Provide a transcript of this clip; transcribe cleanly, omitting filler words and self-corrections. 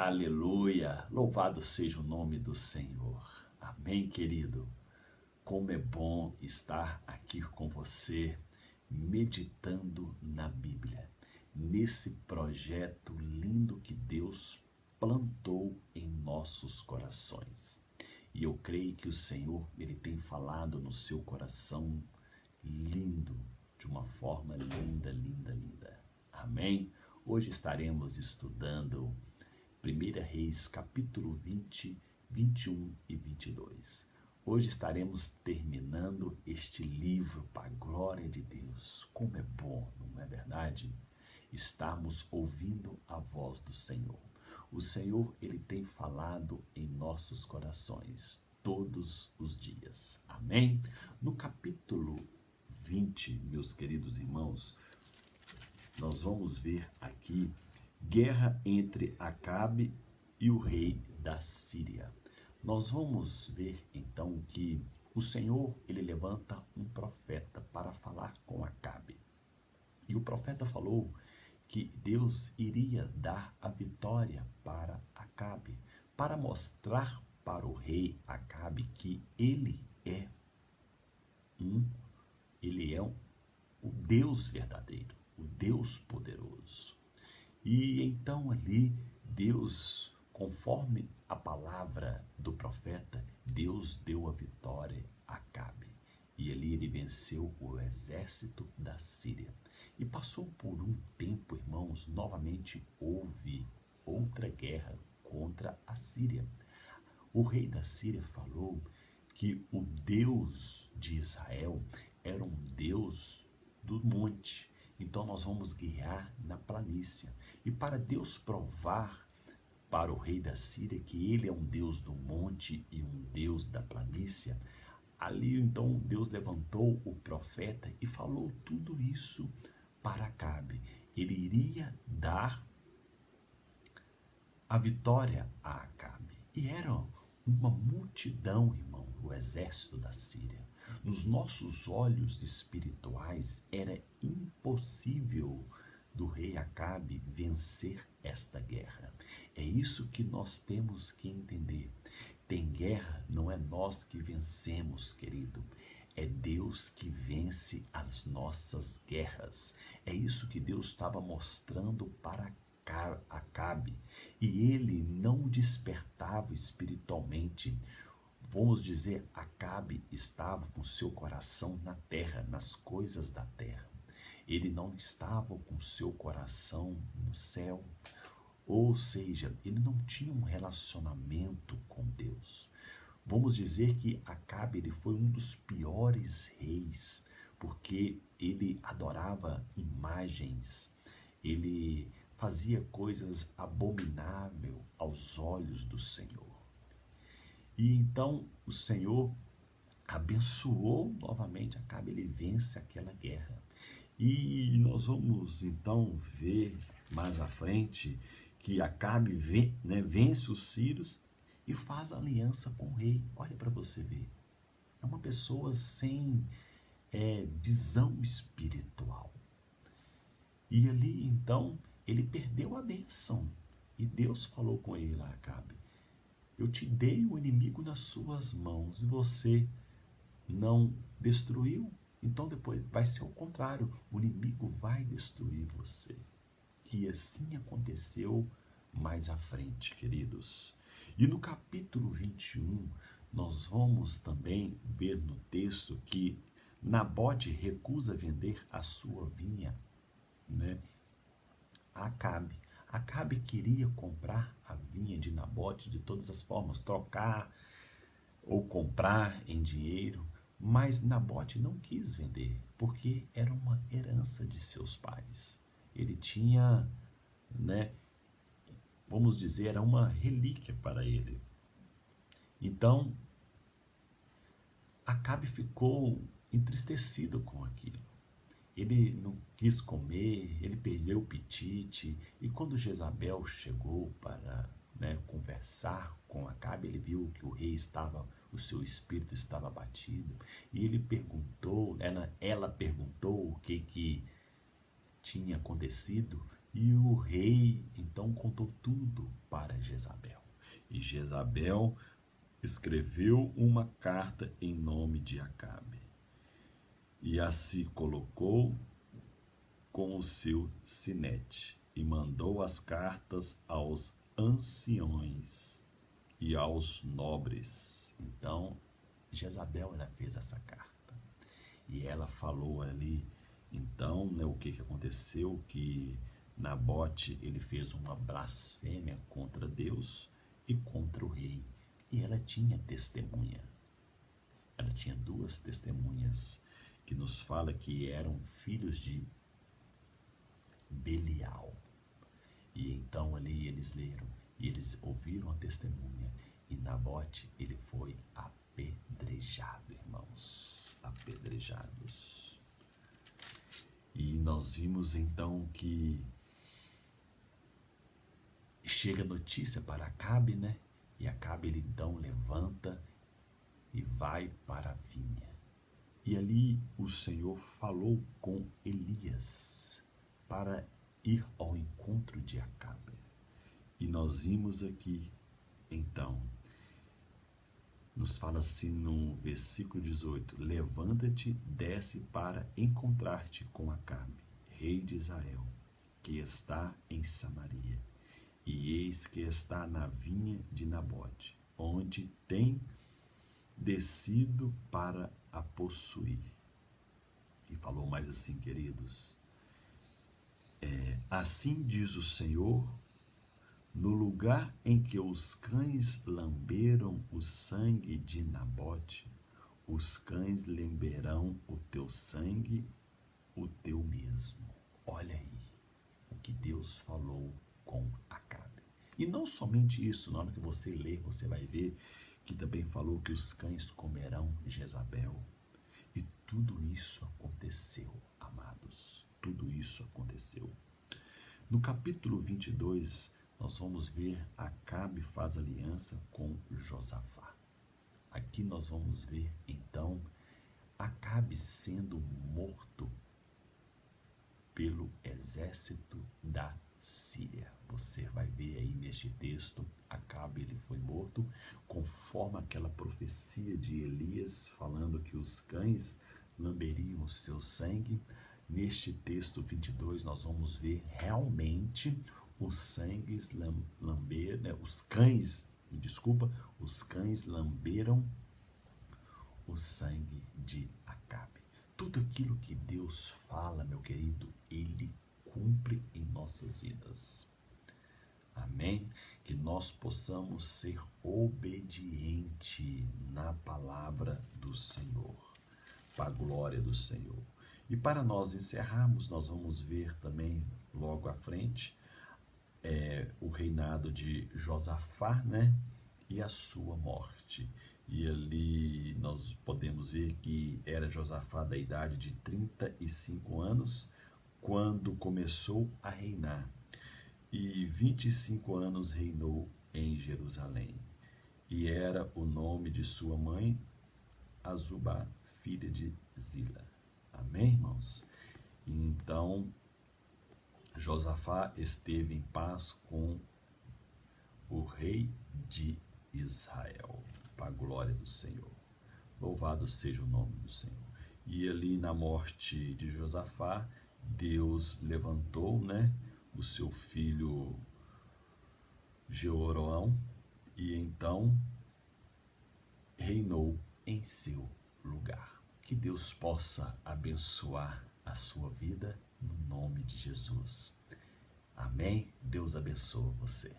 Aleluia! Louvado seja o nome do Senhor. Amém, querido? Como é bom estar aqui com você, meditando na Bíblia, nesse projeto lindo que Deus plantou em nossos corações. E eu creio que o Senhor, Ele tem falado no seu coração lindo, de uma forma linda, linda, linda. Amém? Hoje estaremos estudando 1 Reis, capítulo 20, 21 e 22. Hoje estaremos terminando este livro para a glória de Deus. Como é bom, não é verdade? Estarmos ouvindo a voz do Senhor. O Senhor, Ele tem falado em nossos corações todos os dias. Amém? No capítulo 20, meus queridos irmãos, nós vamos ver aqui guerra entre Acabe e o rei da Síria. Nós vamos ver então que o Senhor, ele levanta um profeta para falar com Acabe. E o profeta falou que Deus iria dar a vitória para Acabe, para mostrar para o rei Acabe que ele é o Deus verdadeiro, o Deus poderoso. E então ali, Deus, conforme a palavra do profeta, Deus deu a vitória a Acabe. E ali ele venceu o exército da Síria. E passou por um tempo, irmãos, novamente houve outra guerra contra a Síria. O rei da Síria falou que o Deus de Israel era um Deus do monte. Então nós vamos guerrear na planície. E para Deus provar para o rei da Síria que ele é um Deus do monte e um Deus da planície, ali então Deus levantou o profeta e falou tudo isso para Acabe. Ele iria dar a vitória a Acabe. E era uma multidão, irmão, o exército da Síria. Nos nossos olhos espirituais, era impossível do rei Acabe vencer esta guerra. É isso que nós temos que entender. Tem guerra, não é nós que vencemos, querido. É Deus que vence as nossas guerras. É isso que Deus estava mostrando para Acabe. E ele não despertava espiritualmente. Vamos dizer, Acabe estava com seu coração na terra, nas coisas da terra. Ele não estava com seu coração no céu. Ou seja, ele não tinha um relacionamento com Deus. Vamos dizer que Acabe ele foi um dos piores reis, porque ele adorava imagens, ele fazia coisas abomináveis aos olhos do Senhor. E então o Senhor abençoou novamente Acabe, ele vence aquela guerra. E nós vamos então ver mais à frente que Acabe vence os sírios e faz aliança com o rei. Olha para você ver. É uma pessoa sem visão espiritual. E ali então ele perdeu a bênção. E Deus falou com ele lá, Acabe: eu te dei o inimigo nas suas mãos e você não destruiu. Então depois vai ser o contrário, o inimigo vai destruir você. E assim aconteceu mais à frente, queridos. E no capítulo 21, nós vamos também ver no texto que Nabote recusa vender a sua vinha, a Acabe. Acabe queria comprar a vinha de Nabote de todas as formas, trocar ou comprar em dinheiro, mas Nabote não quis vender, porque era uma herança de seus pais. Ele tinha, vamos dizer, era uma relíquia para ele. Então, Acabe ficou entristecido com aquilo. Ele não quis comer, ele perdeu o apetite. E quando Jezabel chegou para conversar com Acabe, ele viu que o rei estava, o seu espírito estava abatido. E ele perguntou, ela perguntou o que tinha acontecido. E o rei então contou tudo para Jezabel. E Jezabel escreveu uma carta em nome de Acabe e a se colocou com o seu sinete e mandou as cartas aos anciões e aos nobres. Então, Jezabel, ela fez essa carta e ela falou ali, então, né, o que aconteceu, que Nabote, ele fez uma blasfêmia contra Deus e contra o rei, e ela tinha testemunha. Ela tinha duas testemunhas que nos fala que eram filhos de Belial. E então ali eles leram e eles ouviram a testemunha, e Nabote, ele foi apedrejado, irmãos, apedrejados. E nós vimos então que chega notícia para Acabe, né? E Acabe, ele então levanta e vai para a vinha. E ali o Senhor falou com Elias para ir ao encontro de Acabe. E nós vimos aqui, então, nos fala assim no versículo 18: levanta-te, desce para encontrar-te com Acabe, rei de Israel, que está em Samaria. E eis que está na vinha de Nabote, onde tem descido para a possuir. E falou mais assim, queridos: assim diz o Senhor, no lugar em que os cães lamberam o sangue de Nabote, os cães lamberão o teu sangue, o teu mesmo. Olha aí o que Deus falou com Acabe. E não somente isso, na hora que você ler, você vai ver que também falou que os cães comerão Jezabel. E tudo isso aconteceu, amados. Tudo isso aconteceu. No capítulo 22, nós vamos ver Acabe faz aliança com Josafá. Aqui nós vamos ver, então, Acabe sendo morto pelo exército da Síria. Você vai ver aí neste texto, Acabe, ele foi morto, conforme aquela profecia de Elias, falando que os cães lamberiam o seu sangue. Neste texto 22, nós vamos ver realmente os sangues lamber, né? Os cães lamberam o sangue de Acabe. Tudo aquilo que Deus fala, meu querido, ele cumpre em nossas vidas. Amém? Que nós possamos ser obedientes na palavra do Senhor, para a glória do Senhor. E para nós encerrarmos, nós vamos ver também logo à frente o reinado de Josafá, né? E a sua morte. E ali nós podemos ver que era Josafá da idade de 35 anos, quando começou a reinar. E 25 anos reinou em Jerusalém. E era o nome de sua mãe, Azubá, filha de Zila. Amém, irmãos? Então, Josafá esteve em paz com o rei de Israel, para a glória do Senhor. Louvado seja o nome do Senhor. E ali na morte de Josafá, Deus levantou, né, o seu filho Jeoroão, e então reinou em seu lugar. Que Deus possa abençoar a sua vida no nome de Jesus. Amém? Deus abençoe você.